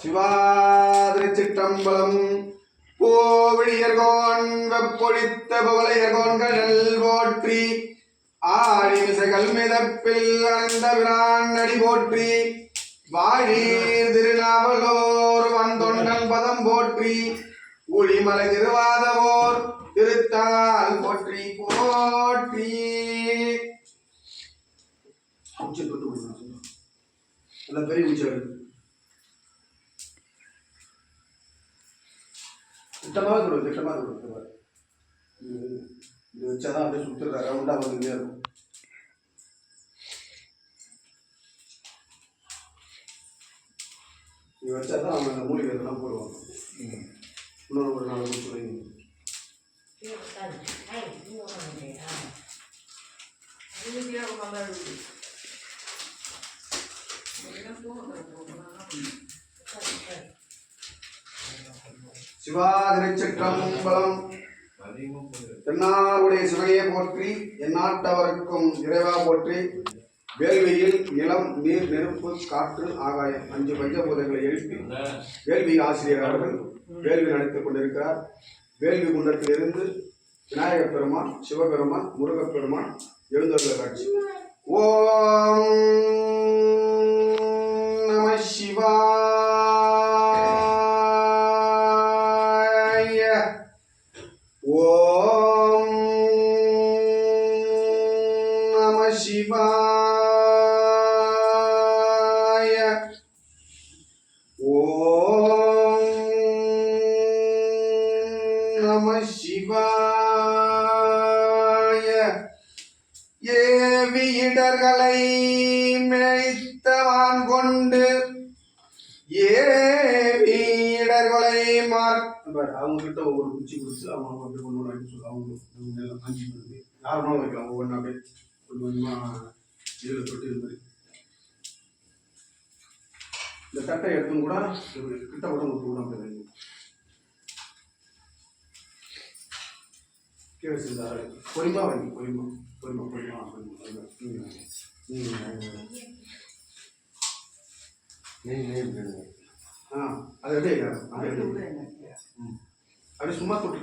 சிவாதிருச்சிற்றம்பலம். கோவிலியர்கோன் வெப்பொழித்த பவளையர்கோன் கடல் போற்றி. ஆழிமிசைகள் மிதப்பில் அணைந்த பிரான் அடி போற்றி. வாழீர் திருநாவலோர் வந்தொண்டன் பதம் போற்றி. ஒளிமலை திருவாதவோர் திருத்தால் போற்றி போற்றி. நல்ல பெரிய உச்சாரு திட்டமாக கொடு, திட்டமாக கொடு. இது வச்சாதான் அப்படியே சுற்றுற ரவுண்டா வந்துட்டே இருக்கும். இது வச்சாதான் அவங்க அந்த மூலிகை இதெல்லாம் போடுவாங்க. இன்னொரு ஒரு நாள் சொல்லுங்க. சிவாதிருச்சிற்றம்பலம். தென்னாருடைய சிவனையை போற்றி. எந்நாட்டவருக்கும் இறைவா போற்றி. வேள்வியில் நிலம், நீர், நெருப்பு, காற்று, ஆகாயம் 5 பஞ்சபூதங்களை எழுப்பி வேள்வி ஆசிரியர் அவர்கள் வேள்வி நடத்திக் கொண்டிருக்கிறார். வேள்வி குண்டத்திலிருந்து விநாயகப் பெருமான், சிவபெருமான், முருகப்பெருமான் எழுந்தருள காட்சி. ஓம் நம சிவாய. ஓம் நம சிவாய. ஓம் நம சிவாய. ஏவி இடர்களை மேய்த்தவான் கொண்டு ஏவி இடர்களை அவங்க கிட்ட ஒவ்வொரு குச்சி குடிச்சு அவங்க அப்படி கொண்டு அவங்க அஞ்சு யாருனாலும் வைக்கலாம். ஒவ்வொன்றா அப்படியே கொஞ்சம் கொஞ்சமா இதில் தொட்டு இது மாதிரி இந்த தட்டை எடுத்தும் கூட கிட்ட கூட கூட அப்படி கீழே செஞ்சாரு பொறிமா வாங்கி பொறிமா பொறிமா பொறிமா அது அப்படியே அப்படியே சும்மா தொட்டு